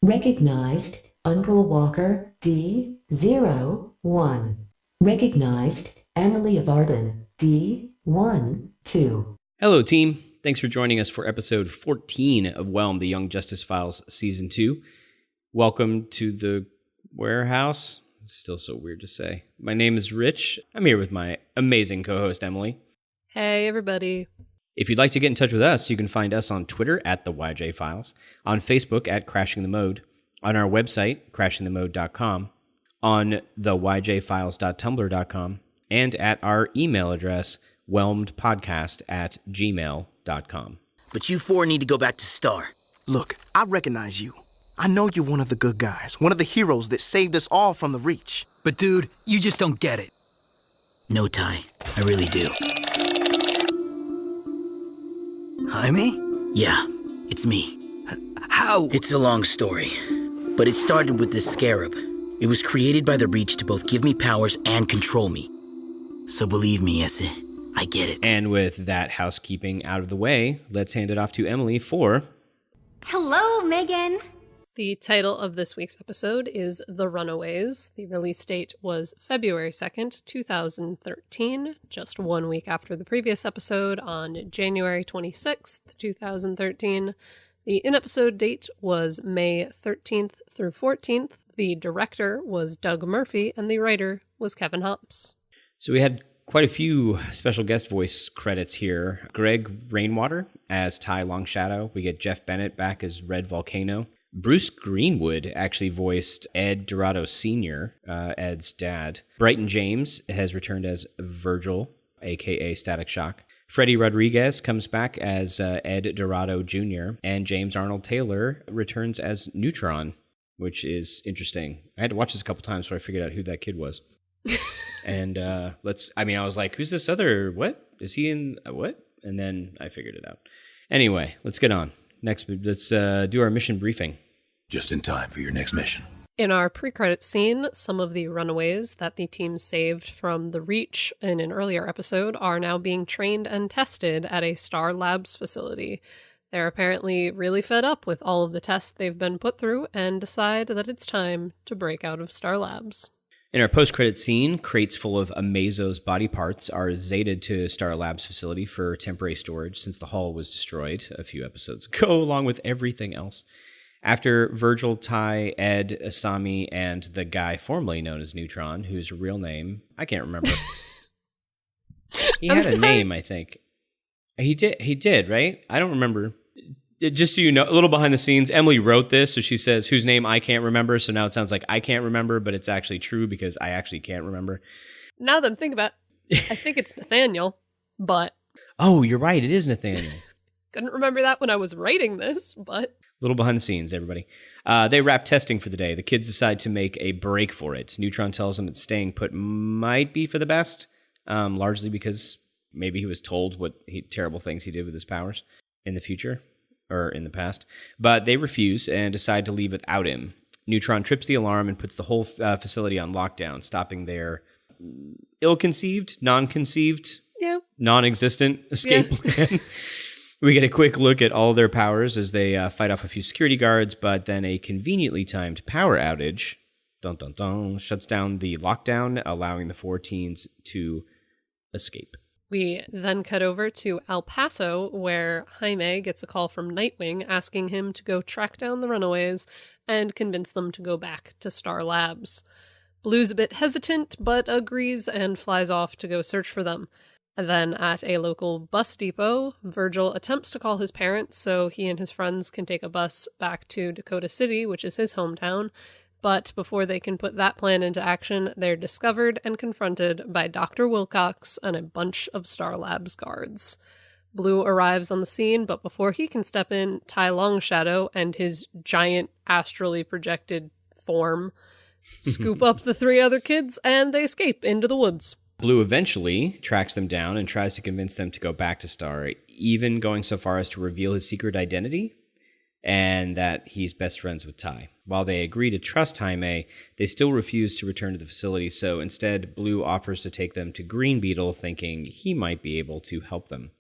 Recognized, Uncle Walker, D01. Recognized, Emily of Arden, D12. Hello, team. Thanks for joining us for episode 14 of Whelmed, the Young Justice Files Season 2. Welcome to the warehouse. Still so weird to say. My name is Rich. I'm here with my amazing co-host, Emily. Hey, everybody. If you'd like to get in touch with us, you can find us on Twitter at the YJ Files, on Facebook at Crashing the Mode, on our website, crashingthemode.com, on the yjfiles.tumblr.com, and at our email address, whelmedpodcast@gmail.com. But you four need to go back to Star. Look, I recognize you. I know you're one of the good guys, one of the heroes that saved us all from the Reach. But dude, you just don't get it. No, Ty, I really do. Jaime? Yeah, it's me. How? It's a long story, but it started with this scarab. It was created by the Reach to both give me powers and control me. So believe me, Esse, I get it. And with that housekeeping out of the way, let's hand it off to Emily for... Hello, Megan. The title of this week's episode is The Runaways. The release date was February 2nd, 2013, just 1 week after the previous episode on January 26th, 2013. The in-episode date was May 13th through 14th. The director was Doug Murphy, and the writer was Kevin Hopps. So we had quite a few special guest voice credits here. Greg Rainwater as Ty Longshadow. We get Jeff Bennett back as Red Volcano. Bruce Greenwood actually voiced Ed Dorado Sr., Ed's dad. Brighton James has returned as Virgil, a.k.a. Static Shock. Freddie Rodriguez comes back as Ed Dorado Jr., and James Arnold Taylor returns as Neutron, which is interesting. I had to watch this a couple times before I figured out who that kid was. And I was like, who's this other, what? Is he in, what? And then I figured it out. Anyway, let's get on. Next, let's do our mission briefing. Just in time for your next mission. In our pre-credit scene, some of the runaways that the team saved from the Reach in an earlier episode are now being trained and tested at a Star Labs facility. They're apparently really fed up with all of the tests they've been put through and decide that it's time to break out of Star Labs. In our post-credit scene, crates full of Amazo's body parts are zeted to Star Labs facility for temporary storage since the hull was destroyed a few episodes ago, along with everything else. After Virgil, Ty, Ed, Asami, and the guy formerly known as Neutron, whose real name, I can't remember. He had a name, I think. He did, right? I don't remember. Just so you know, a little behind the scenes, Emily wrote this, so she says, whose name I can't remember, so now it sounds like I can't remember, but it's actually true because I actually can't remember. Now that I'm thinking about it, I think it's Nathaniel, but... Oh, you're right, it is Nathaniel. Couldn't remember that when I was writing this, but... A little behind the scenes, everybody. They wrap testing for the day. The kids decide to make a break for it. Neutron tells them that staying put might be for the best, largely because maybe he was told what terrible things he did with his powers in the future. Or in the past, but they refuse and decide to leave without him. Neutron trips the alarm and puts the whole facility on lockdown, stopping their ill-conceived, non-conceived, non-existent escape plan. We get a quick look at all their powers as they fight off a few security guards, but then a conveniently timed power outage, shuts down the lockdown, allowing the four teens to escape. We then cut over to El Paso, where Jaime gets a call from Nightwing asking him to go track down the runaways and convince them to go back to Star Labs. Blue's a bit hesitant, but agrees and flies off to go search for them. And then at a local bus depot, Virgil attempts to call his parents so he and his friends can take a bus back to Dakota City, which is his hometown. But before they can put that plan into action, they're discovered and confronted by Dr. Wilcox and a bunch of Star Labs guards. Blue arrives on the scene, but before he can step in, Ty Longshadow and his giant astrally projected form scoop up the three other kids, and they escape into the woods. Blue eventually tracks them down and tries to convince them to go back to Star, even going so far as to reveal his secret identity and that he's best friends with Ty. While they agree to trust Jaime, they still refuse to return to the facility, so instead Blue offers to take them to Green Beetle, thinking he might be able to help them.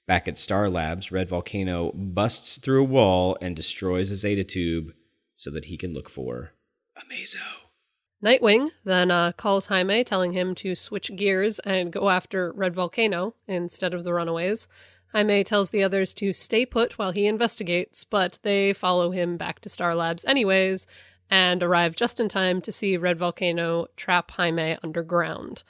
Back at Star Labs, Red Volcano busts through a wall and destroys a Zeta tube, so that he can look for Amazo. Nightwing then calls Jaime, telling him to switch gears and go after Red Volcano instead of the Runaways. Jaime tells the others to stay put while he investigates, but they follow him back to Star Labs anyways, and arrive just in time to see Red Volcano trap Jaime underground.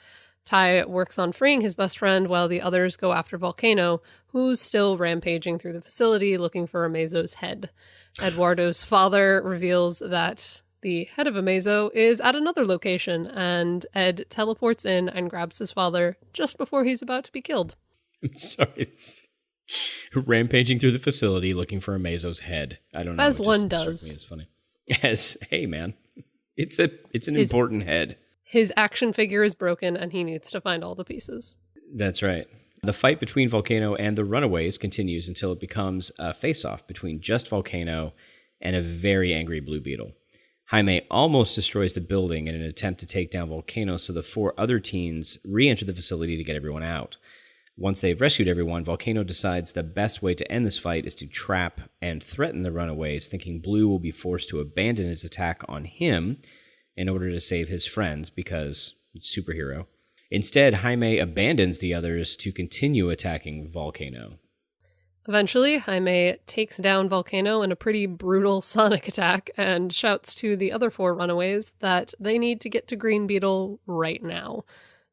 Ty works on freeing his best friend while the others go after Volcano, who's still rampaging through the facility looking for Amazo's head. Eduardo's father reveals that the head of Amazo is at another location, and Ed teleports in and grabs his father just before he's about to be killed. I'm sorry, it's rampaging through the facility looking for Amazo's head. I don't know. As it one just does. struck me as funny. Yes, hey man, it's an important head. His action figure is broken, and he needs to find all the pieces. That's right. The fight between Volcano and the Runaways continues until it becomes a face-off between just Volcano and a very angry Blue Beetle. Jaime almost destroys the building in an attempt to take down Volcano, so the 4 other teens re-enter the facility to get everyone out. Once they've rescued everyone, Volcano decides the best way to end this fight is to trap and threaten the Runaways, thinking Blue will be forced to abandon his attack on him in order to save his friends because superhero. Instead, Jaime abandons the others to continue attacking Volcano. Eventually, Jaime takes down Volcano in a pretty brutal sonic attack and shouts to the other 4 Runaways that they need to get to Green Beetle right now.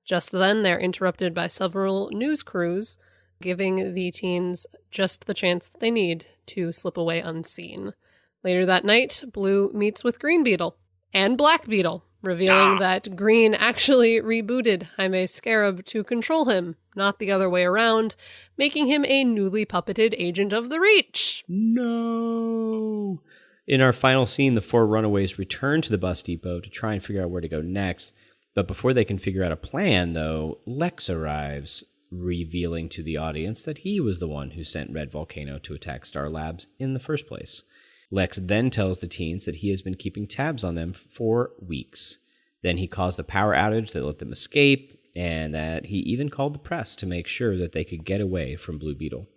Just then, they're interrupted by several news crews, giving the teens just the chance that they need to slip away unseen. Later that night, Blue meets with Green Beetle and Black Beetle, revealing that Green actually rebooted Jaime's scarab to control him, not the other way around, making him a newly puppeted agent of the Reach. No! In our final scene, the 4 Runaways return to the bus depot to try and figure out where to go next. But before they can figure out a plan, though, Lex arrives, revealing to the audience that he was the one who sent Red Volcano to attack Star Labs in the first place. Lex then tells the teens that he has been keeping tabs on them for weeks. Then he caused a power outage that let them escape, and that he even called the press to make sure that they could get away from Blue Beetle.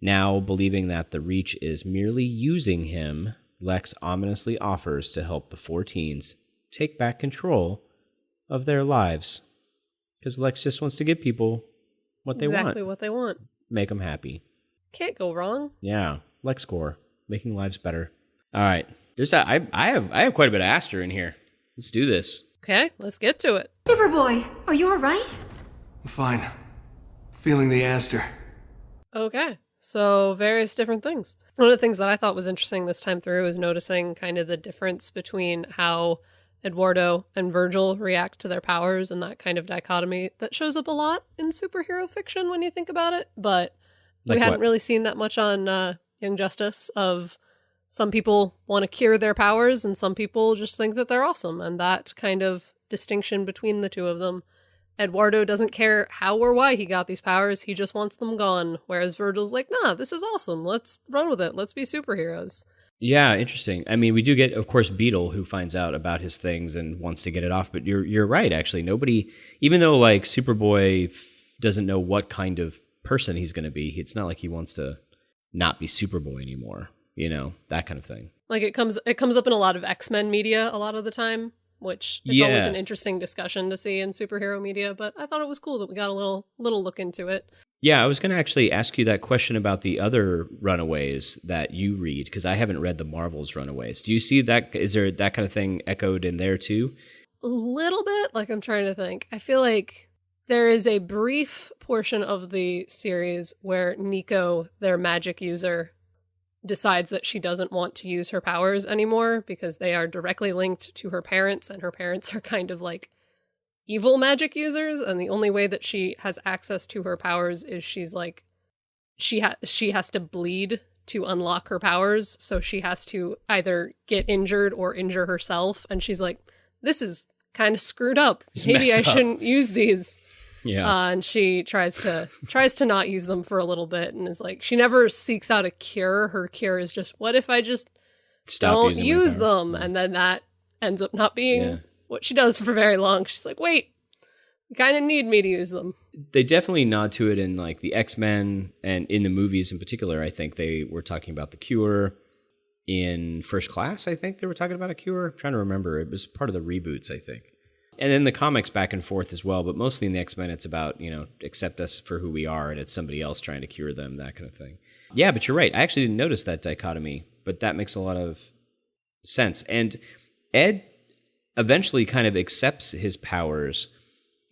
Now, believing that the Reach is merely using him, Lex ominously offers to help the 4 teens take back control of their lives. Because Lex just wants to give people what they want. Exactly what they want. Make them happy. Can't go wrong. Yeah. Lex score. Making lives better. All right. I have quite a bit of Aster in here. Let's do this. Okay, let's get to it. Superboy, are you alright? I'm fine. Feeling the Aster. Okay, so various different things. One of the things that I thought was interesting this time through is noticing kind of the difference between how Eduardo and Virgil react to their powers and that kind of dichotomy that shows up a lot in superhero fiction when you think about it, but we hadn't really seen that much on Young Justice of some people want to cure their powers and some people just think that they're awesome, and that kind of distinction between the two of them. Eduardo doesn't care how or why he got these powers, he just wants them gone, whereas Virgil's like, nah, this is awesome, let's run with it, let's be superheroes. Yeah, interesting. I mean, we do get, of course, Beetle, who finds out about his things and wants to get it off. But you're right, actually. Nobody, even though like Superboy doesn't know what kind of person he's going to be, it's not like he wants to not be Superboy anymore. You know, that kind of thing. Like it comes up in a lot of X-Men media a lot of the time, which it's always an interesting discussion to see in superhero media. But I thought it was cool that we got a little look into it. Yeah, I was going to actually ask you that question about the other Runaways that you read, because I haven't read the Marvel's Runaways. Do you see that? Is there that kind of thing echoed in there too? A little bit. Like, I'm trying to think. I feel like there is a brief portion of the series where Nico, their magic user, decides that she doesn't want to use her powers anymore because they are directly linked to her parents, and her parents are kind of like evil magic users, and the only way that she has access to her powers is she's like she has to bleed to unlock her powers, so she has to either get injured or injure herself, and she's like, this is kind of screwed up, maybe I shouldn't use these. And she tries to not use them for a little bit, and is like, she never seeks out a cure. Her cure is just, what if I just don't use them? And then that ends up not being what she does for very long. She's like, wait, you kind of need me to use them. They definitely nod to it in like the X-Men, and in the movies in particular. I think they were talking about the cure. in First Class, I think they were talking about a cure. I'm trying to remember. It was part of the reboots, I think. And then the comics back and forth as well, but mostly in the X-Men, it's about, accept us for who we are, and it's somebody else trying to cure them, that kind of thing. Yeah, but you're right. I actually didn't notice that dichotomy, but that makes a lot of sense. And Ed eventually kind of accepts his powers,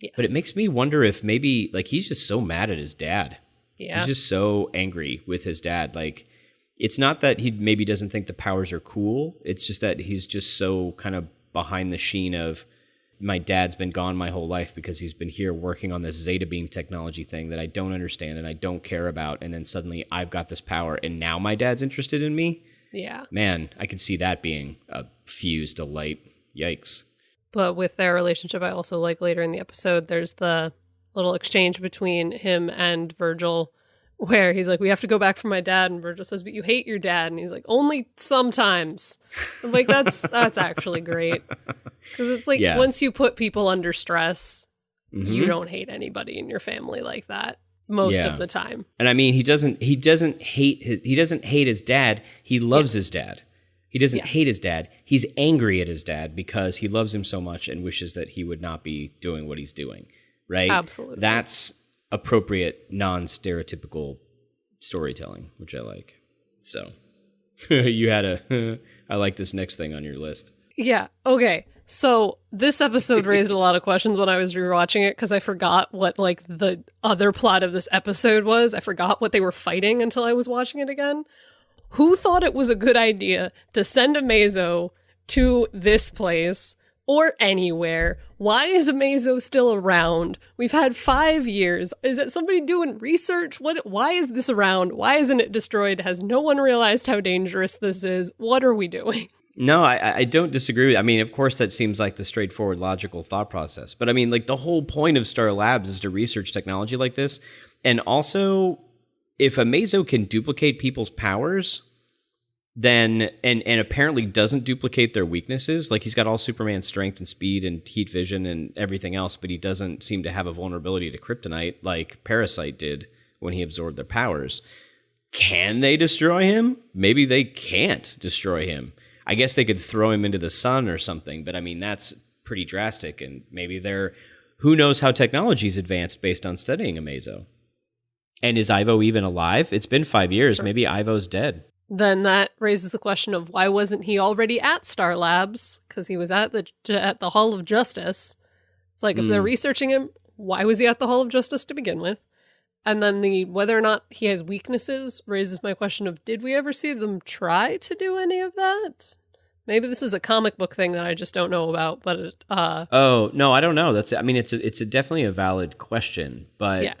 Yes. but it makes me wonder if maybe, he's just so mad at his dad. Yeah. He's just so angry with his dad. It's not that he maybe doesn't think the powers are cool. It's just that he's just so kind of behind the sheen of, my dad's been gone my whole life because he's been here working on this Zeta Beam technology thing that I don't understand and I don't care about. And then suddenly I've got this power and now my dad's interested in me. Yeah. Man, I could see that being a fuse to light. Yikes. But with their relationship, I also like later in the episode, there's the little exchange between him and Virgil where he's like, we have to go back for my dad. And Virgil says, but you hate your dad. And he's like, only sometimes. I'm like, that's actually great. Because it's like, once you put people under stress, you don't hate anybody in your family like that most of the time. And I mean, he doesn't hate his dad. He loves his dad. He doesn't hate his dad. He's angry at his dad because he loves him so much and wishes that he would not be doing what he's doing. Right? Absolutely. That's appropriate, non-stereotypical storytelling, which I like. So you had I like this next thing on your list. Yeah. Okay. So this episode raised a lot of questions when I was rewatching it because I forgot what the other plot of this episode was. I forgot what they were fighting until I was watching it again. Who thought it was a good idea to send Amazo to this place or anywhere? Why is Amazo still around? We've had 5 years. Is it somebody doing research? Why is this around? Why isn't it destroyed? Has no one realized how dangerous this is? What are we doing? No, I don't disagree. I mean, of course, that seems like the straightforward, logical thought process. But I mean, the whole point of Star Labs is to research technology like this. And also, if Amazo can duplicate people's powers, then and apparently doesn't duplicate their weaknesses, he's got all Superman's strength and speed and heat vision and everything else, but he doesn't seem to have a vulnerability to kryptonite like Parasite did when he absorbed their powers. Can they destroy him? Maybe they can't destroy him. I guess they could throw him into the sun or something, but I mean, that's pretty drastic, and maybe who knows how technology's advanced based on studying Amazo. And is Ivo even alive? It's been 5 years. Sure. Maybe Ivo's dead. Then that raises the question of why wasn't he already at Star Labs? Because he was at the Hall of Justice. It's like, if they're researching him, why was he at the Hall of Justice to begin with? And then whether or not he has weaknesses raises my question of, did we ever see them try to do any of that? Maybe this is a comic book thing that I just don't know about, but oh, no, I don't know. It's definitely a valid question, but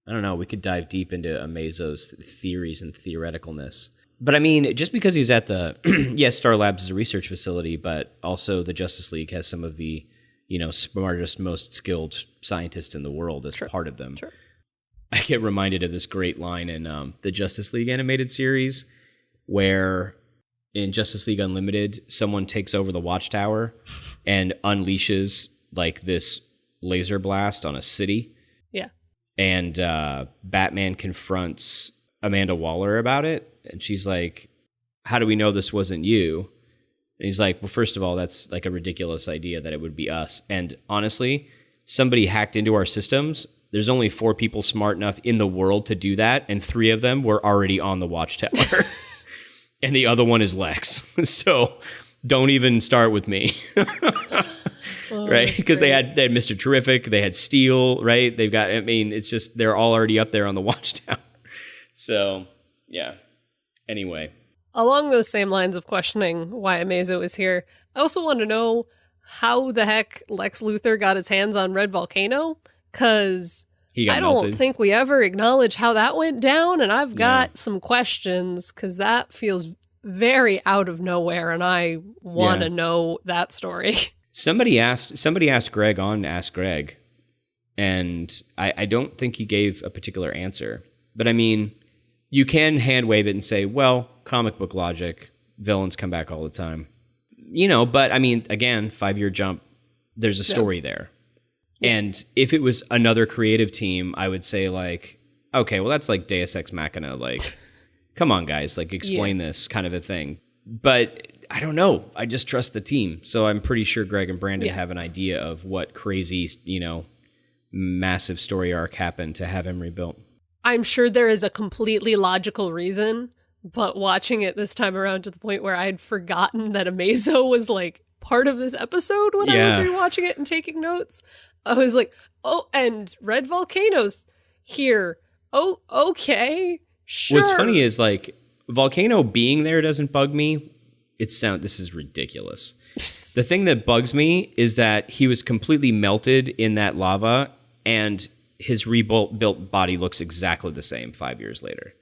I don't know. We could dive deep into Amazo's theories and theoreticalness. But I mean, just because he's at the yes, Star Labs is a research facility, but also the Justice League has some of the, smartest, most skilled scientists in the world as part of them. Sure. I get reminded of this great line in the Justice League animated series where in Justice League Unlimited, someone takes over the Watchtower and unleashes this laser blast on a city. Yeah. And Batman confronts Amanda Waller about it. And she's like, how do we know this wasn't you? And he's like, well, first of all, that's a ridiculous idea that it would be us. And honestly, somebody hacked into our systems. There's only 4 people smart enough in the world to do that. And 3 of them were already on the Watchtower. And the other one is Lex. So don't even start with me. Right? Because they had Mr. Terrific. They had Steel, right? They've got, it's just, they're all already up there on the Watchtower. So, yeah. Anyway. Along those same lines of questioning why Amazo is here, I also want to know how the heck Lex Luthor got his hands on Red Volcano, because I don't think we ever acknowledge how that went down, and I've got some questions, because that feels very out of nowhere, and I want to know that story. Somebody asked Greg on Ask Greg, and I don't think he gave a particular answer. But I mean, you can hand wave it and say, well, comic book logic, villains come back all the time. But I mean, again, 5-year jump, there's a story there. And if it was another creative team, I would say okay, well, that's like Deus Ex Machina. Come on, guys, explain this kind of a thing. But I don't know. I just trust the team. So I'm pretty sure Greg and Brandon have an idea of what crazy, massive story arc happened to have him rebuilt. I'm sure there is a completely logical reason, but watching it this time around to the point where I'd forgotten that Amazo was like part of this episode when I was rewatching it and taking notes. I was like, oh, and Red Volcano's here. Oh, okay, sure. What's funny is like Volcano being there doesn't bug me. This is ridiculous. The thing that bugs me is that he was completely melted in that lava and his rebuilt body looks exactly the same 5 years later.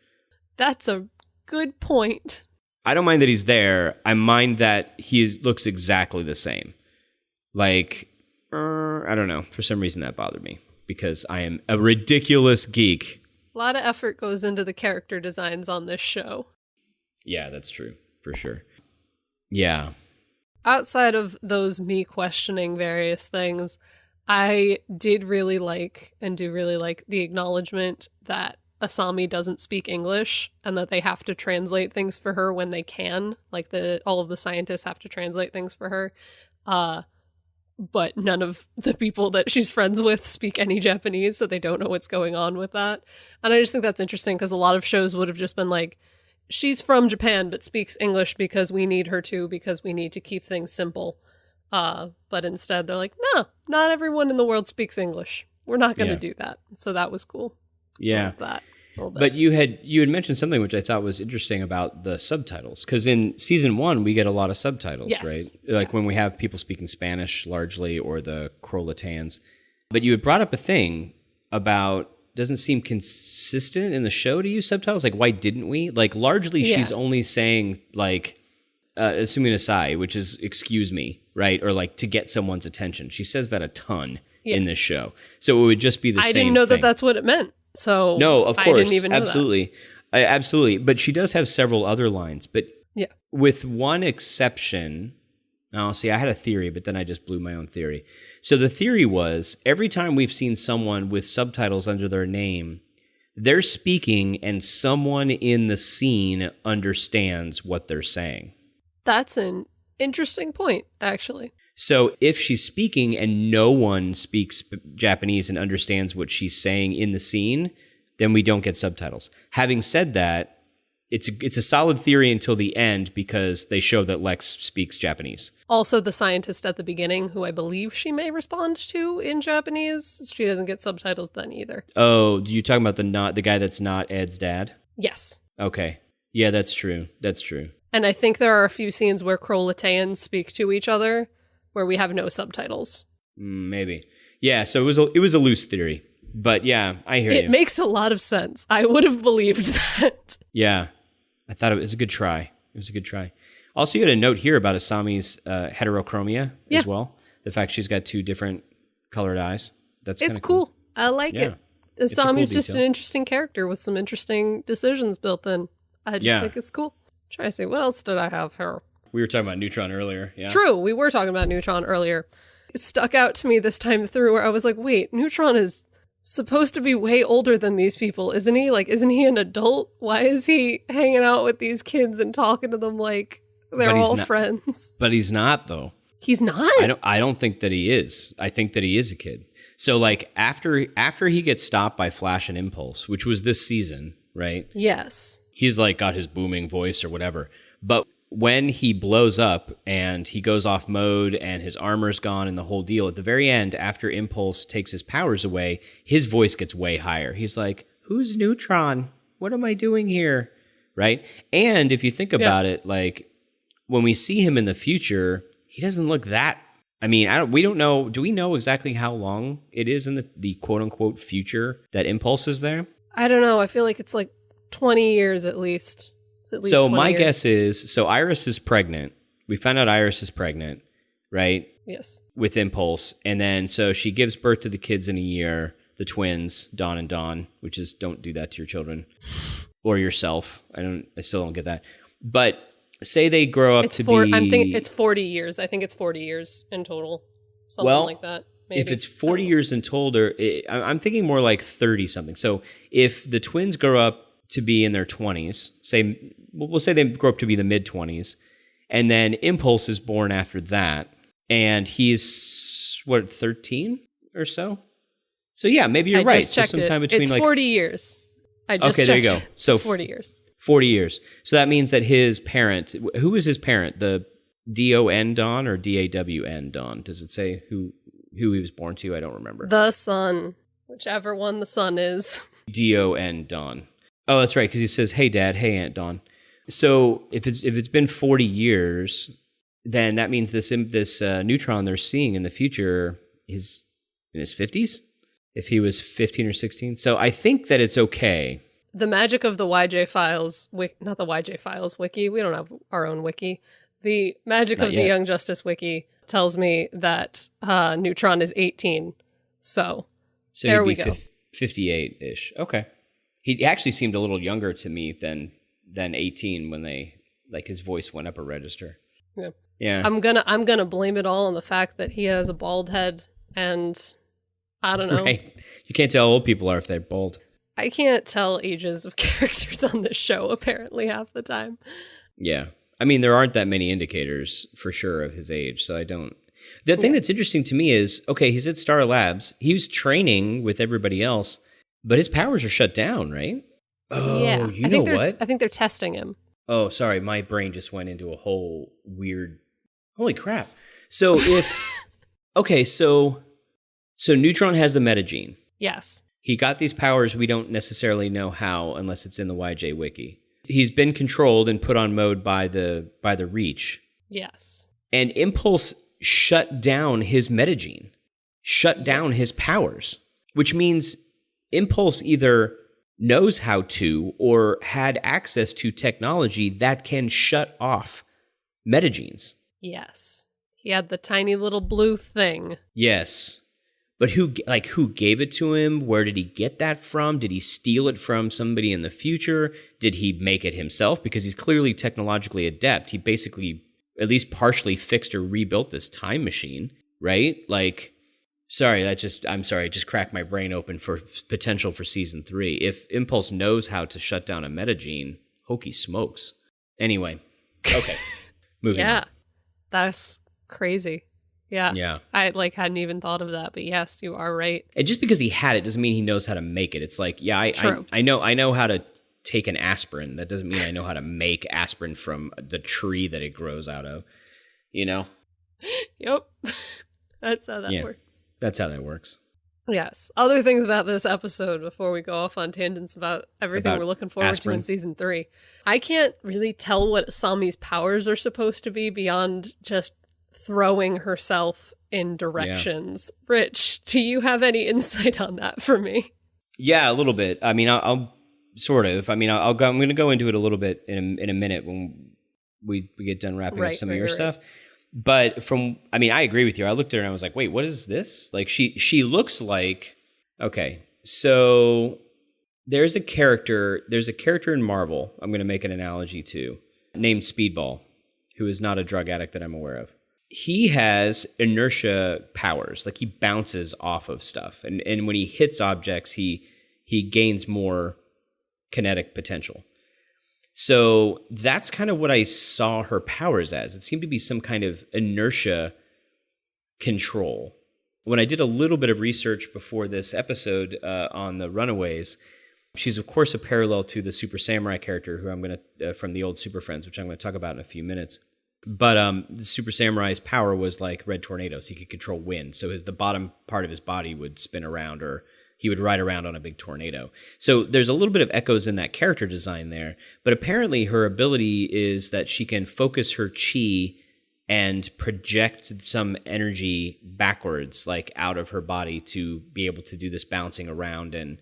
That's a good point. I don't mind that he's there. I mind that looks exactly the same. Like, I don't know. For some reason that bothered me because I am a ridiculous geek. A lot of effort goes into the character designs on this show. Yeah, that's true. For sure. Yeah. Outside of those me questioning various things, I did really like and do really like the acknowledgement that Asami doesn't speak English and that they have to translate things for her when they can. Like all of the scientists have to translate things for her. But none of the people that she's friends with speak any Japanese, so they don't know what's going on with that. And I just think that's interesting because a lot of shows would have just been like, she's from Japan but speaks English because we need her to, because we need to keep things simple. But instead they're like, no, not everyone in the world speaks English. We're not going to do that. So that was cool. Yeah. That. But you had mentioned something which I thought was interesting about the subtitles, because in season 1 we get a lot of subtitles, right? Like when we have people speaking Spanish largely, or the Crolatans. But you had brought up a thing about doesn't seem consistent in the show to use subtitles. Like, why didn't we? Like, largely she's only saying like "suminasai," which is "excuse me," right? Or like to get someone's attention. She says that a ton in this show, so it would just be the same. I didn't know thing. that that's what it meant. So no, of course, I didn't even know absolutely, absolutely. But she does have several other lines. But with one exception. Now, see, I had a theory, but then I just blew my own theory. So the theory was every time we've seen someone with subtitles under their name, they're speaking and someone in the scene understands what they're saying. That's an interesting point, actually. So if she's speaking and no one speaks Japanese and understands what she's saying in the scene, then we don't get subtitles. Having said that, it's a solid theory until the end because they show that Lex speaks Japanese. Also, the scientist at the beginning, who I believe she may respond to in Japanese, she doesn't get subtitles then either. Oh, you talking about the guy that's not Ed's dad? Yes. Okay. Yeah, that's true. That's true. And I think there are a few scenes where Krolataeans speak to each other where we have no subtitles. Maybe. Yeah, so it was a loose theory. But yeah, I hear you. It makes a lot of sense. I would have believed that. Yeah. I thought it was a good try. It was a good try. Also, you had a note here about Asami's heterochromia as well. The fact she's got 2 different colored eyes. It's cool. I like it. Asami's cool just an detail. interesting character with some interesting decisions built in. I just think it's cool. Try to see, what else did I have here? We were talking about Neutron earlier. Yeah. True, we were talking about Neutron earlier. It stuck out to me this time through where I was like, wait, Neutron is supposed to be way older than these people, isn't he? Like, isn't he an adult? Why is he hanging out with these kids and talking to them like they're all friends? But he's not, though. He's not? I don't think that he is. I think that he is a kid. So, like, after he gets stopped by Flash and Impulse, which was this season, right? Yes. He's, like, got his booming voice or whatever. But when he blows up and he goes off mode and his armor's gone and the whole deal, at the very end, after Impulse takes his powers away, his voice gets way higher. He's like, who's Neutron? What am I doing here? Right? And if you think about it, like, when we see him in the future, he doesn't look that... I mean, we don't know... Do we know exactly how long it is in the quote-unquote future that Impulse is there? I don't know. I feel like it's like 20 years at least. So my guess is, Iris is pregnant. We found out Iris is pregnant, right? Yes. With Impulse. And then, so she gives birth to the kids in a year, the twins, Dawn and Dawn, which is, don't do that to your children. Or yourself. I still don't get that. But say they grow up to be... I'm thinking it's 40 years. I think it's 40 years in total. Something like that. Maybe. If it's 40 years in total, I'm thinking more like 30-something. So if the twins grow up to be in their 20s, we'll say they grow up to be the mid-20s, And then Impulse is born after that. And he's, 13 or so? So yeah, maybe you're right. So sometime between it's 40 years. I just okay, there you go. checked. So it's 40 years. 40 years. So that means that his parent, who was his parent? The D-O-N Don or D-A-W-N Don? Does it say who he was born to? I don't remember. The son, whichever one the son is. D-O-N Don. Oh, that's right, because he says, hey, Dad, hey, Aunt Dawn. So if it's been 40 years, then that means this neutron they're seeing in the future is in his 50s, if he was 15 or 16. So I think that it's okay. The magic of the YJ Files, not the YJ Files wiki, we don't have our own wiki. The magic Not of yet. the Young Justice wiki tells me that Neutron is 18. So there we go. 58-ish. Okay. He actually seemed a little younger to me than 18 when his voice went up a register. Yeah. Yeah. I'm gonna blame it all on the fact that he has a bald head, and I don't know. Right. You can't tell how old people are if they're bald. I can't tell ages of characters on this show, apparently, half the time. Yeah. I mean, there aren't that many indicators for sure of his age, so I don't. The thing that's interesting to me is, okay, he's at Star Labs. He was training with everybody else, but his powers are shut down, right? Oh, yeah. you know what? I think they're testing him. Oh, sorry. My brain just went into a whole weird. Holy crap. So if. Okay, so Neutron has the metagene. Yes. He got these powers. We don't necessarily know how unless it's in the YJ wiki. He's been controlled and put on mode by the Reach. Yes. And Impulse shut down his metagene, shut down his powers, which means Impulse either knows how to or had access to technology that can shut off metagenes. Yes. He had the tiny little blue thing. Yes. But who gave it to him? Where did he get that from? Did he steal it from somebody in the future? Did he make it himself? Because he's clearly technologically adept. He basically at least partially fixed or rebuilt this time machine, right? Like, I'm sorry, it just cracked my brain open for potential for season 3. If Impulse knows how to shut down a metagene, hokey smokes. Anyway, okay, moving on. Yeah, that's crazy. Yeah. Yeah. I hadn't even thought of that, but yes, you are right. And just because he had it doesn't mean he knows how to make it. It's like, yeah, I know how to take an aspirin. That doesn't mean I know how to make aspirin from the tree that it grows out of, you know? Yep. That's how that works. That's how that works. Yes. Other things about this episode before we go off on tangents about everything we're looking forward to in season 3. I can't really tell what Asami's powers are supposed to be beyond just throwing herself in directions. Yeah. Rich, do you have any insight on that for me? Yeah, a little bit. I mean, I'll sort of. I mean, I'm going to go into it a little bit in a minute when we get done wrapping up some of your stuff. But I agree with you. I looked at her and I was like, wait, what is this? Like, she looks like, okay, so there's a character in Marvel, I'm going to make an analogy to, named Speedball, who is not a drug addict that I'm aware of. He has inertia powers, like he bounces off of stuff. And when he hits objects, he gains more kinetic potential. So that's kind of what I saw her powers as. It seemed to be some kind of inertia control. When I did a little bit of research before this episode on the Runaways, she's of course a parallel to the Super Samurai character who I'm going to from the old Super Friends, which I'm going to talk about in a few minutes. But the Super Samurai's power was like red tornadoes. He could control wind. So the bottom part of his body would spin around, or he would ride around on a big tornado. So there's a little bit of echoes in that character design there. But apparently her ability is that she can focus her chi and project some energy backwards, like out of her body, to be able to do this bouncing around and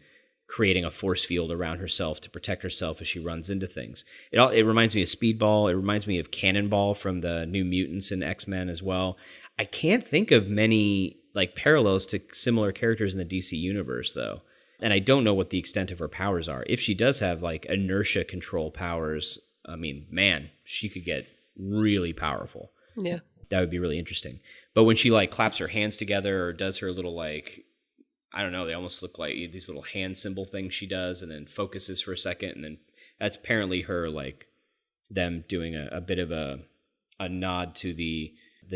creating a force field around herself to protect herself as she runs into things. It reminds me of Speedball. It reminds me of Cannonball from the New Mutants and X-Men as well. I can't think of many parallels to similar characters in the DC universe, though. And I don't know what the extent of her powers are. If she does have inertia control powers, I mean, man, she could get really powerful. Yeah. That would be really interesting. But when she claps her hands together or does her little I don't know, they almost look like these little hand symbol things she does, and then focuses for a second, and then that's apparently her them doing a bit of a a nod to the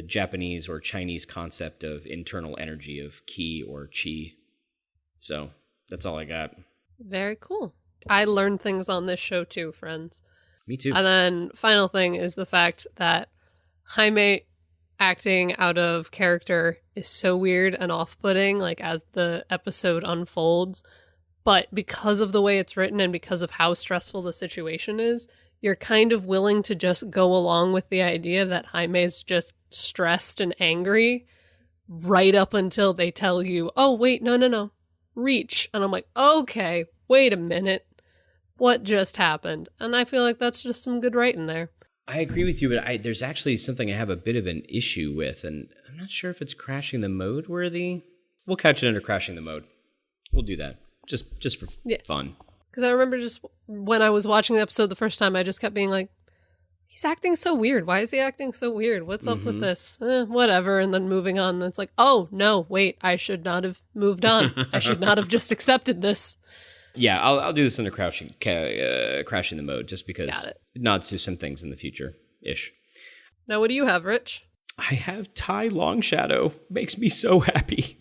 Japanese or Chinese concept of internal energy of ki or chi. So that's all I got. Very cool. I learned things on this show too, friends. Me too. And then final thing is the fact that Jaime acting out of character is so weird and off-putting, like as the episode unfolds. But because of the way it's written and because of how stressful the situation is, you're kind of willing to just go along with the idea that Jaime is just stressed and angry right up until they tell you, oh, wait, no, reach. And I'm like, okay, wait a minute. What just happened? And I feel like that's just some good writing there. I agree with you, but there's actually something I have a bit of an issue with, and I'm not sure if it's crashing the mode worthy. We'll catch it under crashing the mode. We'll do that. Just for fun. Because I remember just when I was watching the episode the first time, I just kept being like, he's acting so weird. Why is he acting so weird? What's up with this? Whatever. And then moving on. And it's like, oh, no, wait, I should not have moved on. I should not have just accepted this. Yeah, I'll do this under crashing the mode just because it nods to some things in the future-ish. Now, what do you have, Rich? I have Ty Longshadow. Makes me so happy.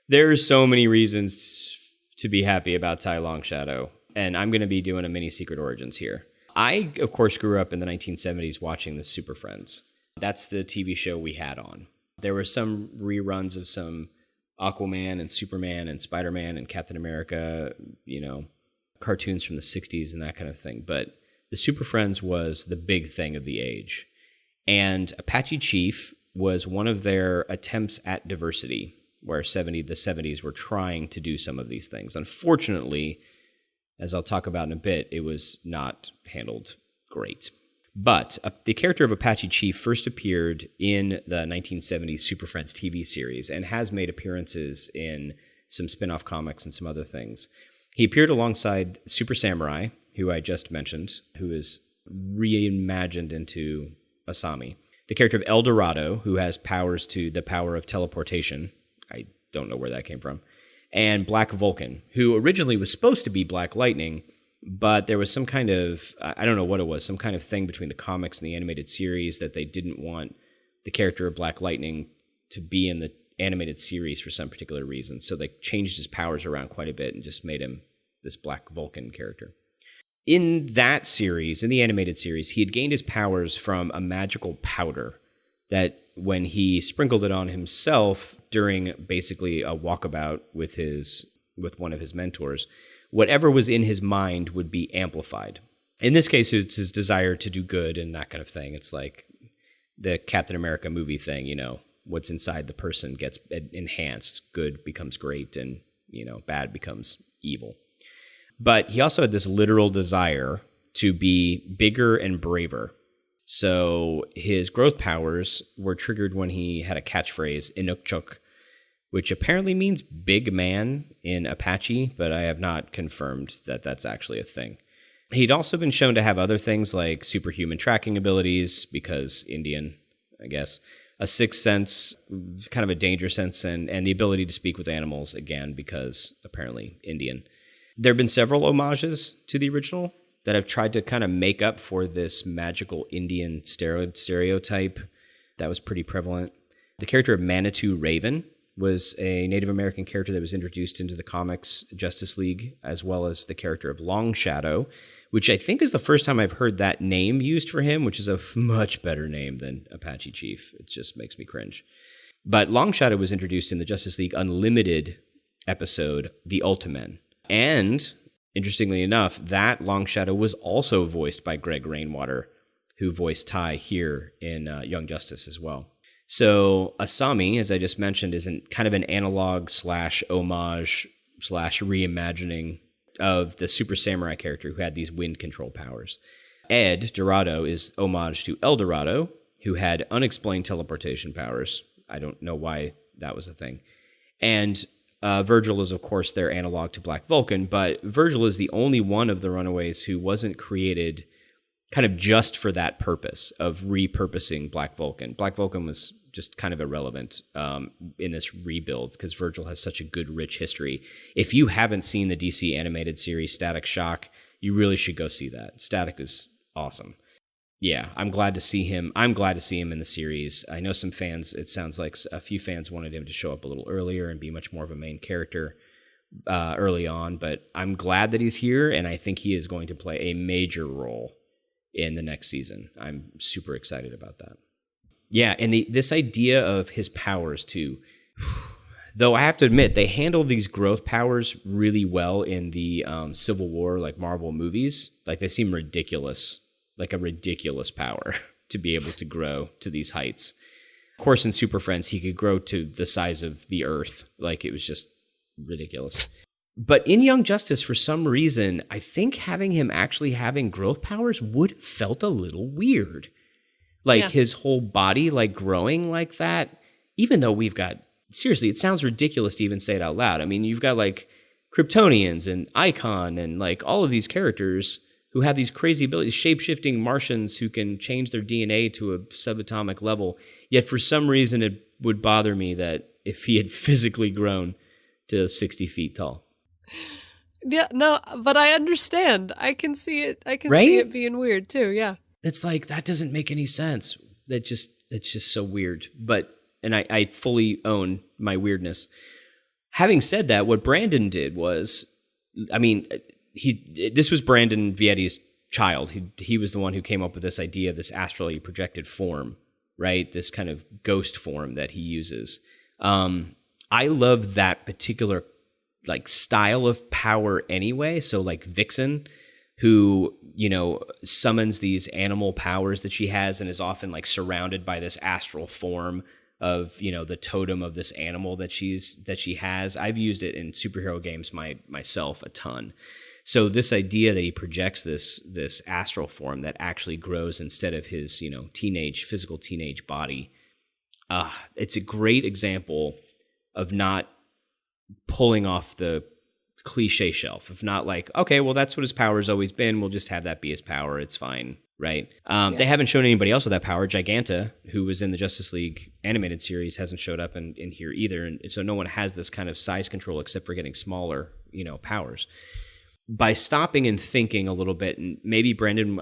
There's so many reasons to be happy about Ty Longshadow, and I'm going to be doing a mini Secret Origins here. I, of course, grew up in the 1970s watching the Super Friends. That's the TV show we had on. There were some reruns of some Aquaman and Superman and Spider-Man and Captain America, cartoons from the 60s and that kind of thing. But the Super Friends was the big thing of the age. And Apache Chief was one of their attempts at diversity, where the 70s were trying to do some of these things. Unfortunately, as I'll talk about in a bit, it was not handled great. But the character of Apache Chief first appeared in the 1970s Super Friends TV series and has made appearances in some spin-off comics and some other things. He appeared alongside Super Samurai, who I just mentioned, who is reimagined into Asami. The character of El Dorado, who has the power of teleportation. I don't know where that came from. And Black Vulcan, who originally was supposed to be Black Lightning, but there was some kind of, I don't know what it was, some kind of thing between the comics and the animated series that they didn't want the character of Black Lightning to be in the animated series for some particular reason. So they changed his powers around quite a bit and just made him this Black Vulcan character. In that series, in the animated series, he had gained his powers from a magical powder that when he sprinkled it on himself during basically a walkabout with one of his mentors, whatever was in his mind would be amplified. In this case, it's his desire to do good and that kind of thing. It's like the Captain America movie thing, what's inside the person gets enhanced. Good becomes great and, bad becomes evil. But he also had this literal desire to be bigger and braver. So his growth powers were triggered when he had a catchphrase, Inukchuk, which apparently means big man in Apache, but I have not confirmed that that's actually a thing. He'd also been shown to have other things like superhuman tracking abilities, because Indian, I guess, a sixth sense, kind of a danger sense, and the ability to speak with animals, again, because apparently Indian. There have been several homages to the original that have tried to kind of make up for this magical Indian stereotype that was pretty prevalent. The character of Manitou Raven was a Native American character that was introduced into the comics Justice League, as well as the character of Longshadow, which I think is the first time I've heard that name used for him, which is a much better name than Apache Chief. It just makes me cringe. But Longshadow was introduced in the Justice League Unlimited episode, The Ultimen. And, interestingly enough, that Longshadow was also voiced by Greg Rainwater, who voiced Ty here in Young Justice as well. So Asami, as I just mentioned, is kind of an analog / homage / reimagining of the Super Samurai character who had these wind control powers. Ed Dorado is homage to El Dorado, who had unexplained teleportation powers. I don't know why that was a thing. And Virgil is, of course, their analog to Black Vulcan, but Virgil is the only one of the Runaways who wasn't created kind of just for that purpose of repurposing Black Vulcan. Black Vulcan was just kind of irrelevant in this rebuild because Virgil has such a good, rich history. If you haven't seen the DC animated series Static Shock, you really should go see that. Static is awesome. Yeah, I'm glad to see him. I'm glad to see him in the series. I know some fans, it sounds like a few fans wanted him to show up a little earlier and be much more of a main character early on, but I'm glad that he's here, and I think he is going to play a major role in the next season. I'm super excited about that. Yeah, and this idea of his powers too. Though I have to admit, they handle these growth powers really well in the Civil War, like Marvel movies. Like they seem ridiculous, like a ridiculous power to be able to grow to these heights. Of course, in Super Friends, he could grow to the size of the Earth. Like it was just ridiculous. But in Young Justice, for some reason, I think having him actually having growth powers would have felt a little weird. Like his whole body like growing like that, even though we've got, seriously, it sounds ridiculous to even say it out loud. I mean, you've got like Kryptonians and Icon and like all of these characters who have these crazy abilities, shape-shifting Martians who can change their DNA to a subatomic level. Yet for some reason, it would bother me that if he had physically grown to 60 feet tall. Yeah, no, but I understand. I can see it. I can Right? see it being weird too. Yeah. It's like, that doesn't make any sense. It's just so weird. And I fully own my weirdness. Having said that, what Brandon did was, I mean, this was Brandon Vietti's child. He was the one who came up with this idea of this astrally projected form, right? This kind of ghost form that he uses. I love that particular like style of power anyway. So like Vixen, who, you know, summons these animal powers that she has and is often like surrounded by this astral form of, you know, the totem of this animal that she has. I've used it in superhero games myself a ton. So this idea that he projects this astral form that actually grows instead of his, you know, physical teenage body. It's a great example of not pulling off the cliche shelf, of not like, okay, well, that's what his power's always been. We'll just have that be his power. It's fine, right? They haven't shown anybody else with that power. Giganta, who was in the Justice League animated series, hasn't showed up in here either. And so no one has this kind of size control except for getting smaller, you know, powers. By stopping and thinking a little bit, and maybe Brandon,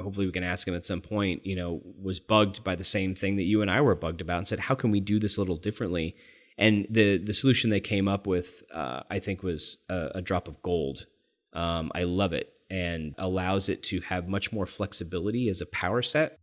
hopefully we can ask him at some point, you know, was bugged by the same thing that you and I were bugged about and said, how can we do this a little differently? And the solution they came up with, I think, was a drop of gold. I love it, and allows it to have much more flexibility as a power set.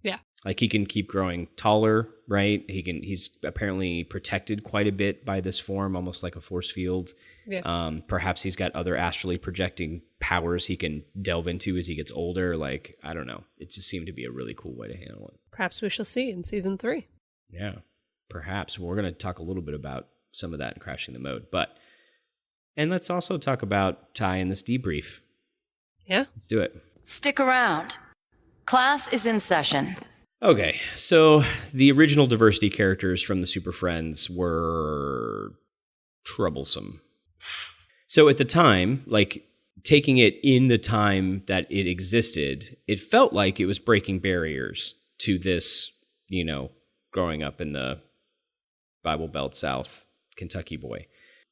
Yeah. Like he can keep growing taller, right? He's apparently protected quite a bit by this form, almost like a force field. Yeah. Perhaps he's got other astrally projecting powers he can delve into as he gets older. Like, I don't know. It just seemed to be a really cool way to handle it. Perhaps we shall see in season 3. Yeah. Perhaps. We're going to talk a little bit about some of that in Crashing the Mode. And let's also talk about Ty in this debrief. Yeah. Let's do it. Stick around. Class is in session. Okay, so the original diversity characters from the Super Friends were troublesome. So at the time, like taking it in the time that it existed, it felt like it was breaking barriers to this, you know, growing up in the Bible Belt South Kentucky boy.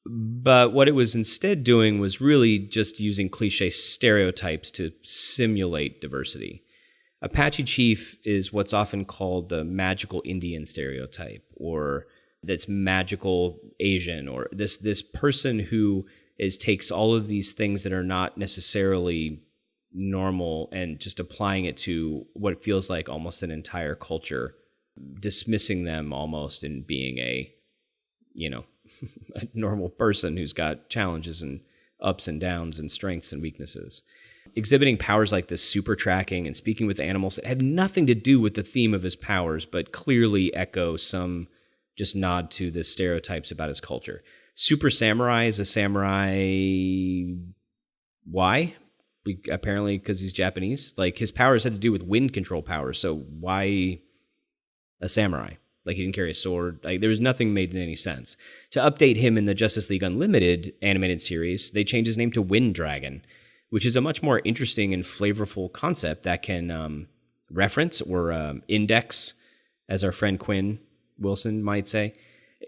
But what it was instead doing was really just using cliche stereotypes to simulate diversity. Apache Chief is what's often called the magical Indian stereotype, or that's magical Asian, or this person who takes all of these things that are not necessarily normal and just applying it to what feels like almost an entire culture, dismissing them almost and being a, you know, a normal person who's got challenges and ups and downs and strengths and weaknesses. Exhibiting powers like this, super tracking and speaking with animals that have nothing to do with the theme of his powers, but clearly echo some just nod to the stereotypes about his culture. Super Samurai is a samurai. Why? Apparently because he's Japanese. Like, his powers had to do with wind control powers, so why a samurai? Like, he didn't carry a sword. Like, there was nothing made any sense. To update him in the Justice League Unlimited animated series, they changed his name to Wind Dragon, which is a much more interesting and flavorful concept that can reference or index, as our friend Quinn Wilson might say,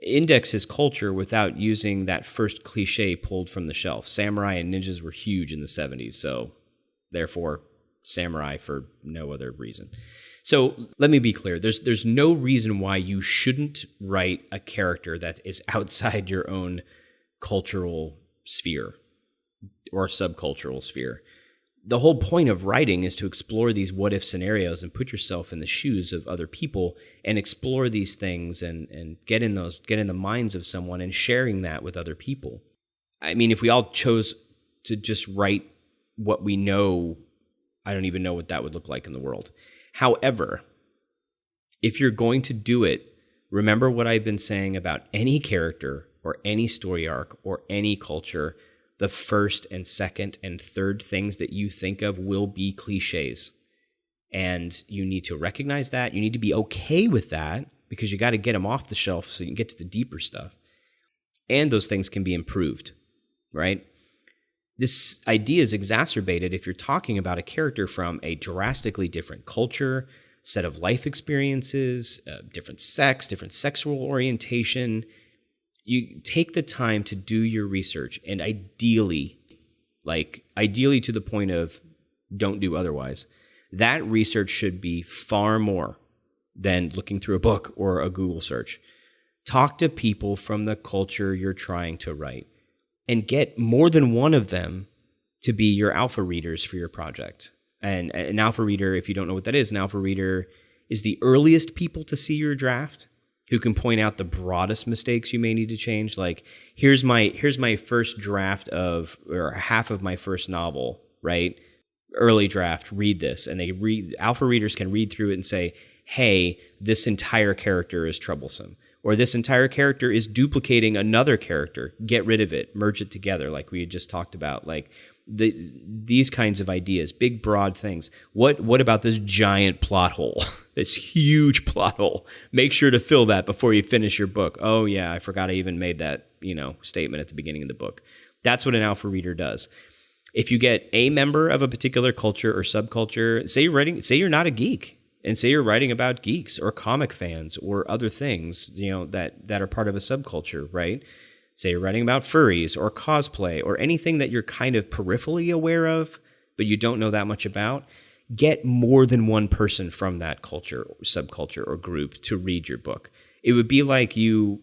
index his culture without using that first cliche pulled from the shelf. Samurai and ninjas were huge in the 70s, so therefore samurai for no other reason. So let me be clear. There's no reason why you shouldn't write a character that is outside your own cultural sphere or subcultural sphere. The whole point of writing is to explore these what-if scenarios and put yourself in the shoes of other people and explore these things and get in the minds of someone and sharing that with other people. I mean, if we all chose to just write what we know, I don't even know what that would look like in the world. However, if you're going to do it, remember what I've been saying about any character or any story arc or any culture. The first and second and third things that you think of will be cliches. And you need to recognize that. You need to be okay with that because you got to get them off the shelf so you can get to the deeper stuff. And those things can be improved, right? This idea is exacerbated if you're talking about a character from a drastically different culture, set of life experiences, different sex, different sexual orientation. You take the time to do your research, and ideally to the point of don't do otherwise. That research should be far more than looking through a book or a Google search. Talk to people from the culture you're trying to write and get more than one of them to be your alpha readers for your project. And an alpha reader, if you don't know what that is, an alpha reader is the earliest people to see your draft, who can point out the broadest mistakes you may need to change. Like, here's my first draft of, or half of my first novel, right? Early draft, read this. And alpha readers can read through it and say, hey, this entire character is troublesome. Or this entire character is duplicating another character. Get rid of it, merge it together, like we had just talked about. Like these kinds of ideas, big, broad things. What about this giant plot hole? This huge plot hole. Make sure to fill that before you finish your book. Oh yeah, I forgot I even made that, statement at the beginning of the book. That's what an alpha reader does. If you get a member of a particular culture or subculture, say you're not a geek, and say you're writing about geeks or comic fans or other things, that are part of a subculture, right? Say you're writing about furries or cosplay or anything that you're kind of peripherally aware of, but you don't know that much about. Get more than one person from that culture or subculture or group to read your book. It would be like you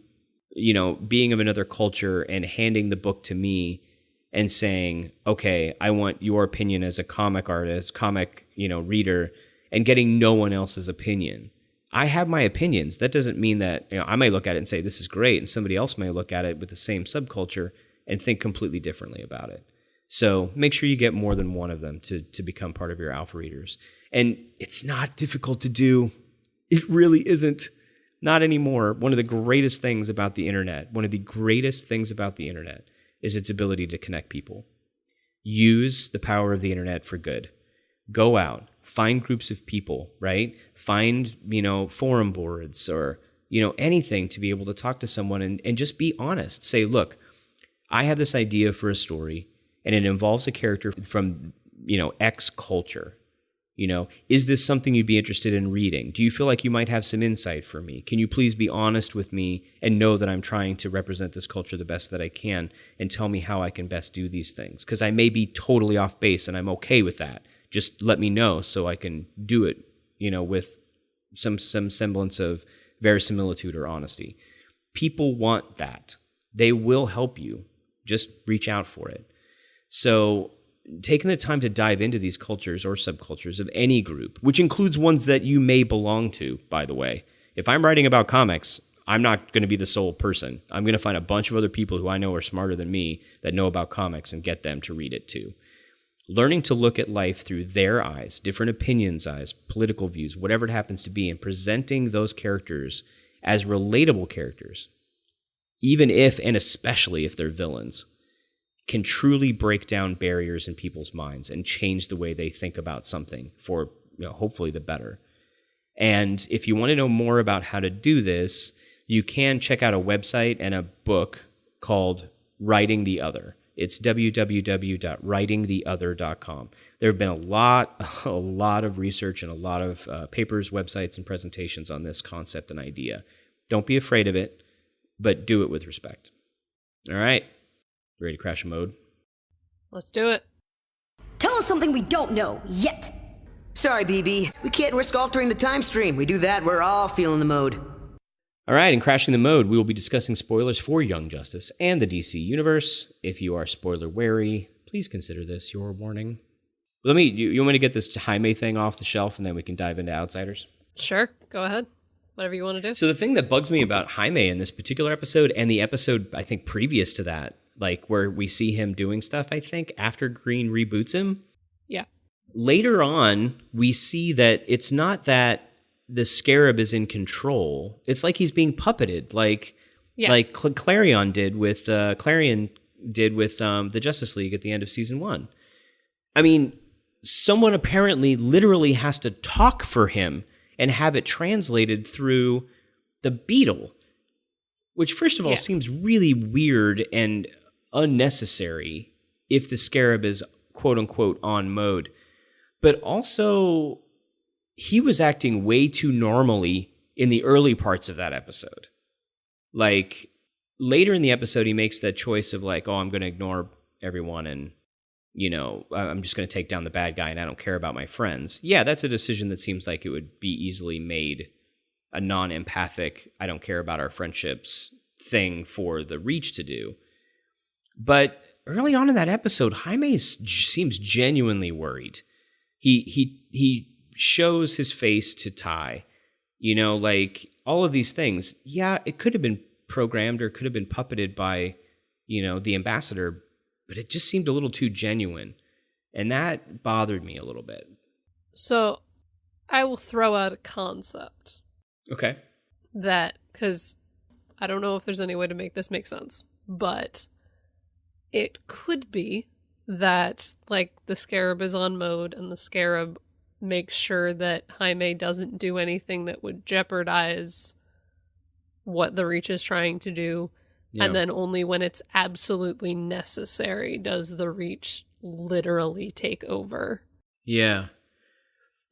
being of another culture and handing the book to me and saying, okay, I want your opinion as a comic artist, reader, and getting no one else's opinion. I have my opinions. That doesn't mean that I may look at it and say this is great, and somebody else may look at it with the same subculture and think completely differently about it. So make sure you get more than one of them to become part of your alpha readers. And it's not difficult to do. It really isn't. Not anymore. One of the greatest things about the internet is its ability to connect people. Use the power of the internet for good. Go out. Find groups of people, right? Find, forum boards or, anything to be able to talk to someone and just be honest. Say, look, I have this idea for a story and it involves a character from, X culture. Is this something you'd be interested in reading? Do you feel like you might have some insight for me? Can you please be honest with me and know that I'm trying to represent this culture the best that I can and tell me how I can best do these things? Because I may be totally off base and I'm okay with that. Just let me know so I can do it, with some semblance of verisimilitude or honesty. People want that. They will help you. Just reach out for it. So taking the time to dive into these cultures or subcultures of any group, which includes ones that you may belong to, by the way. If I'm writing about comics, I'm not going to be the sole person. I'm going to find a bunch of other people who I know are smarter than me that know about comics and get them to read it too. Learning to look at life through their eyes, different opinions' eyes, political views, whatever it happens to be, and presenting those characters as relatable characters, even if and especially if they're villains, can truly break down barriers in people's minds and change the way they think about something for, hopefully the better. And if you want to know more about how to do this, you can check out a website and a book called Writing the Other. It's www.writingtheother.com. There have been a lot of research and a lot of papers, websites, and presentations on this concept and idea. Don't be afraid of it, but do it with respect. All right. Ready to crash a mode? Let's do it. Tell us something we don't know yet. Sorry, BB. We can't risk altering the time stream. We do that, we're all feeling the mode. All right, in Crashing the Mode, we will be discussing spoilers for Young Justice and the DC Universe. If you are spoiler wary, please consider this your warning. You want me to get this Jaime thing off the shelf, and then we can dive into Outsiders? Sure, go ahead. Whatever you want to do. So the thing that bugs me about Jaime in this particular episode, and the episode, I think, previous to that, like where we see him doing stuff, I think, after Green reboots him. Yeah. Later on, we see that it's not that the Scarab is in control. It's like he's being puppeted, like Clarion did with the Justice League at the end of season 1. I mean, someone apparently literally has to talk for him and have it translated through the Beetle, which first of all seems really weird and unnecessary if the Scarab is quote unquote on mode. But also, he was acting way too normally in the early parts of that episode. Like, later in the episode, he makes that choice of like, oh, I'm going to ignore everyone and, I'm just going to take down the bad guy and I don't care about my friends. Yeah, that's a decision that seems like it would be easily made a non-empathic, I don't care about our friendships thing for the Reach to do. But early on in that episode, Jaime seems genuinely worried. He shows his face to Ty, like all of these things. Yeah, it could have been programmed or could have been puppeted by, the ambassador, but it just seemed a little too genuine. And that bothered me a little bit. So I will throw out a concept. Okay. Because I don't know if there's any way to make this make sense, but it could be that, like, the Scarab is on mode and the Scarab makes sure that Jaime doesn't do anything that would jeopardize what the Reach is trying to do. Yeah. And then only when it's absolutely necessary does the Reach literally take over. Yeah.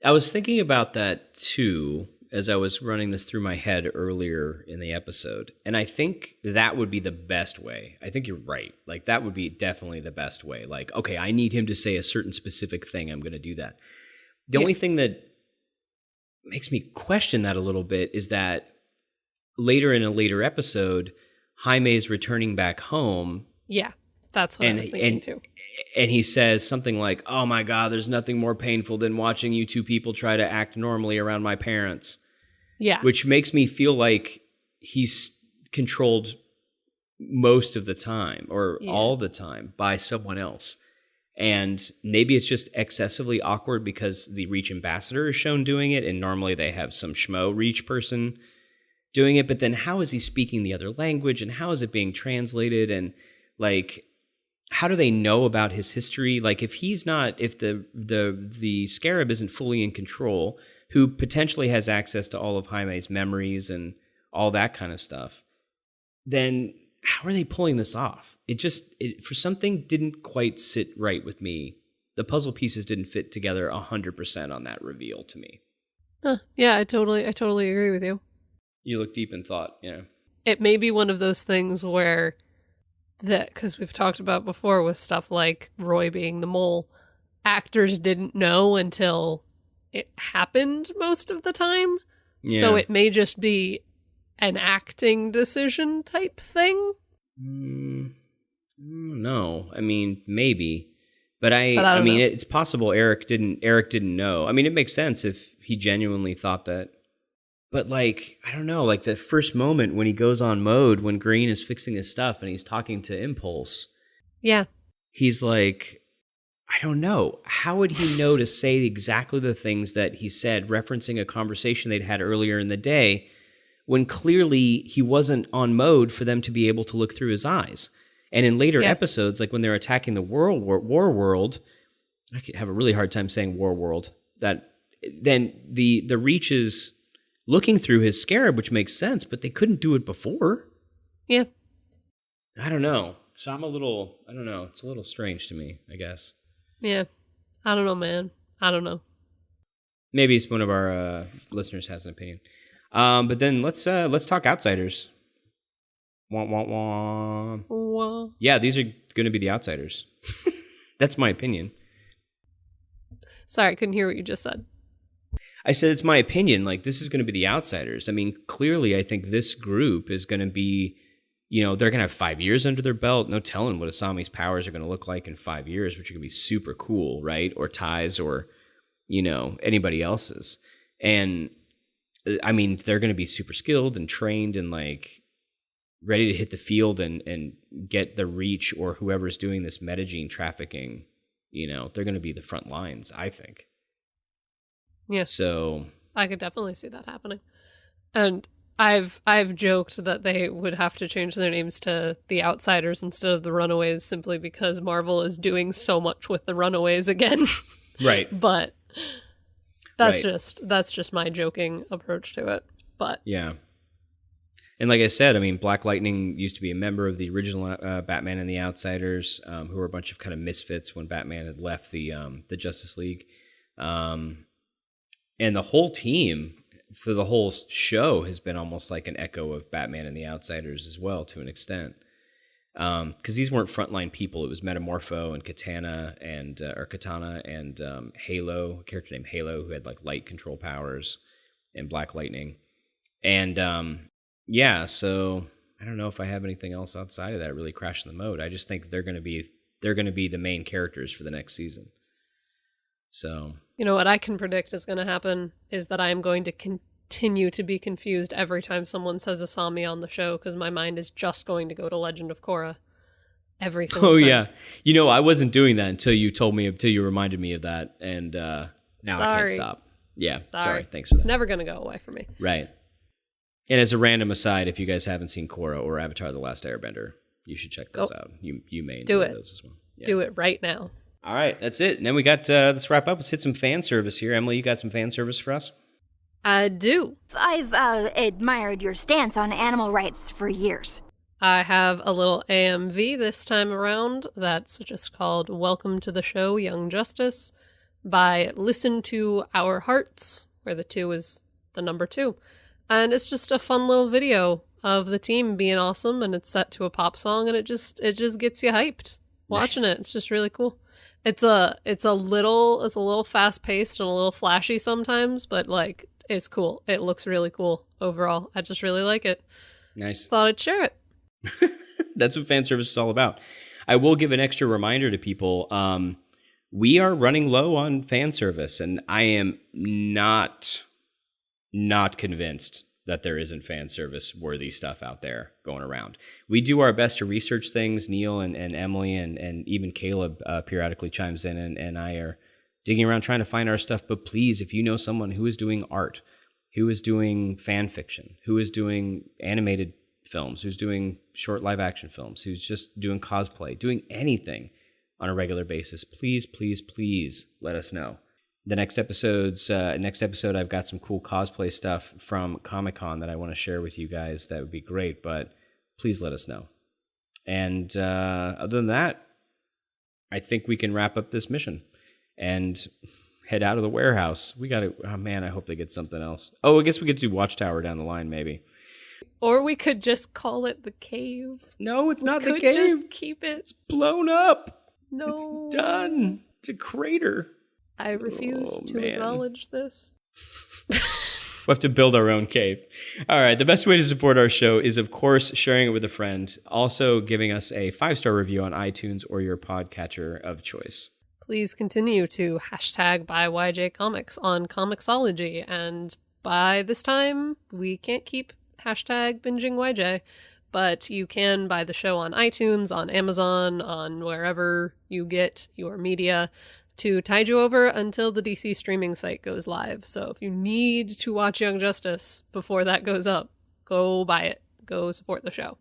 I was thinking about that too as I was running this through my head earlier in the episode. And I think that would be the best way. I think you're right. Like, that would be definitely the best way. Like, okay, I need him to say a certain specific thing. I'm going to do that. The only thing that makes me question that a little bit is that later in a later episode, Jaime's returning back home. Yeah, that's what I was thinking too. And he says something like, oh my God, there's nothing more painful than watching you two people try to act normally around my parents. Yeah. Which makes me feel like he's controlled most of the time or all the time by someone else. And maybe it's just excessively awkward because the Reach ambassador is shown doing it, and normally they have some schmo Reach person doing it. But then how is he speaking the other language, and how is it being translated? And like, how do they know about his history? Like, if he's not, if the Scarab isn't fully in control, who potentially has access to all of Jaime's memories and all that kind of stuff, then how are they pulling this off? It for something didn't quite sit right with me. The puzzle pieces didn't fit together 100% on that reveal to me. Yeah, I totally agree with you. You look deep in thought, It may be one of those things where because we've talked about before with stuff like Roy being the mole, actors didn't know until it happened most of the time. Yeah. So it may just be an acting decision type thing. No, I mean, maybe, but I mean, it's possible Eric didn't know. I mean, it makes sense if he genuinely thought that, but like, I don't know, like the first moment when he goes on mode, when Green is fixing his stuff and he's talking to Impulse. Yeah. He's like, I don't know. How would he know to say exactly the things that he said, referencing a conversation they'd had earlier in the day, when clearly he wasn't on mode for them to be able to look through his eyes? And in later episodes, like when they're attacking the war world, I could have a really hard time saying war world, that then the Reach is looking through his Scarab, which makes sense, but they couldn't do it before. Yeah. I don't know. So I don't know. It's a little strange to me, I guess. Yeah. I don't know, man. I don't know. Maybe it's one of our listeners has an opinion. But then let's talk Outsiders. Wah, wah, wah. Wah. Yeah, these are going to be the Outsiders. That's my opinion. Sorry, I couldn't hear what you just said. I said it's my opinion. Like, this is going to be the outsiders. I mean, clearly, I think this group is going to be, they're going to have 5 years under their belt. No telling what Asami's powers are going to look like in 5 years, which are going to be super cool, right? Or Ty's or, anybody else's. And, I mean, they're going to be super skilled and trained and, like, ready to hit the field and get the Reach or whoever's doing this metagene trafficking. They're going to be the front lines, I think. Yeah. So I could definitely see that happening. And I've joked that they would have to change their names to the Outsiders instead of the Runaways simply because Marvel is doing so much with the Runaways again. Right. But that's just my joking approach to it. But yeah. And like I said, I mean, Black Lightning used to be a member of the original Batman and the Outsiders, who were a bunch of kind of misfits when Batman had left the Justice League. And the whole team for the whole show has been almost like an echo of Batman and the Outsiders as well, to an extent. Because these weren't frontline people. It was Metamorpho and Katana and Halo, a character named Halo, who had like light control powers, and Black Lightning. And so I don't know if I have anything else outside of that really crashing the mode. I just think they're going to be the main characters for the next season. So, what I can predict is going to happen is that I am going to continue to be confused every time someone says Asami on the show because my mind is just going to go to Legend of Korra every single time. Oh, yeah. I wasn't doing that until you reminded me of that. And now I can't stop. Yeah. Sorry. Thanks for that. It's never going to go away from me. Right. And as a random aside, if you guys haven't seen Korra or Avatar: The Last Airbender, you should check those out. You may enjoy those as well. Yeah. Do it right now. All right, that's it. And then we got, let's wrap up. Let's hit some fan service here. Emily, you got some fan service for us? I do. I've admired your stance on animal rights for years. I have a little AMV this time around that's just called Welcome to the Show, Young Justice by Listen to Our Hearts, where the 2 is the number 2. And it's just a fun little video of the team being awesome, and it's set to a pop song, and it just gets you hyped watching it. It's just really cool. It's a little fast paced and a little flashy sometimes, but like it's cool. It looks really cool overall. I just really like it. Nice. Thought I'd share it. That's what fan service is all about. I will give an extra reminder to people. We are running low on fan service, and I am not convinced that there isn't fan service worthy stuff out there going around. We do our best to research things. Neal and Emily and even Caleb periodically chimes in, and I are digging around trying to find our stuff. But please, if you know someone who is doing art, who is doing fan fiction, who is doing animated films, who's doing short live action films, who's just doing cosplay, doing anything on a regular basis, please, please, please let us know. The next episode, I've got some cool cosplay stuff from Comic-Con that I want to share with you guys. That would be great, but please let us know. And other than that, I think we can wrap up this mission and head out of the warehouse. We got to, oh man, I hope they get something else. Oh, I guess we could do Watchtower down the line, maybe. Or we could just call it the cave. No, it's not the cave. We could just keep it. It's blown up. No. It's done. It's a crater. I refuse to acknowledge this. We'll have to build our own cave. All right. The best way to support our show is, of course, sharing it with a friend. Also giving us a 5-star review on iTunes or your podcatcher of choice. Please continue to hashtag #BuyYJComics on Comixology. And by this time, we can't keep hashtag binging YJ, but you can buy the show on iTunes, on Amazon, on wherever you get your media to tide you over until the DC streaming site goes live. So if you need to watch Young Justice before that goes up, go buy it. Go support the show.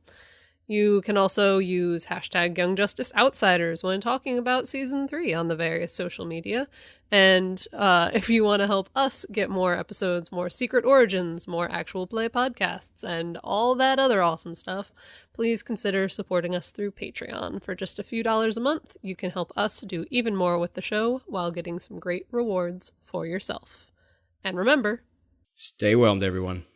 You can also use hashtag Young Justice Outsiders when talking about Season 3 on the various social media. And if you want to help us get more episodes, more Secret Origins, more actual play podcasts, and all that other awesome stuff, please consider supporting us through Patreon. For just a few dollars a month, you can help us do even more with the show while getting some great rewards for yourself. And remember, stay whelmed, everyone.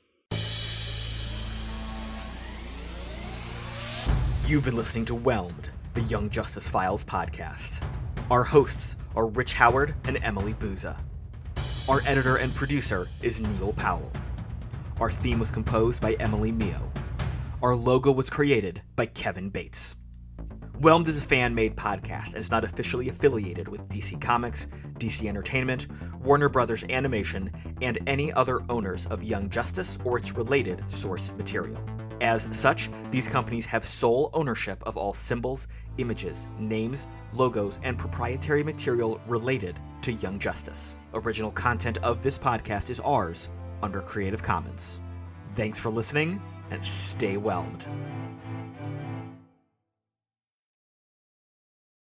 You've been listening to Whelmed, the Young Justice Files podcast. Our hosts are Rich Howard and Emily Booza. Our editor and producer is Neal Powell. Our theme was composed by Emily Mio. Our logo was created by Kevin Bates. Whelmed is a fan-made podcast and is not officially affiliated with DC Comics, DC Entertainment, Warner Brothers Animation, and any other owners of Young Justice or its related source material. As such, these companies have sole ownership of all symbols, images, names, logos, and proprietary material related to Young Justice. Original content of this podcast is ours under Creative Commons. Thanks for listening, and stay whelmed.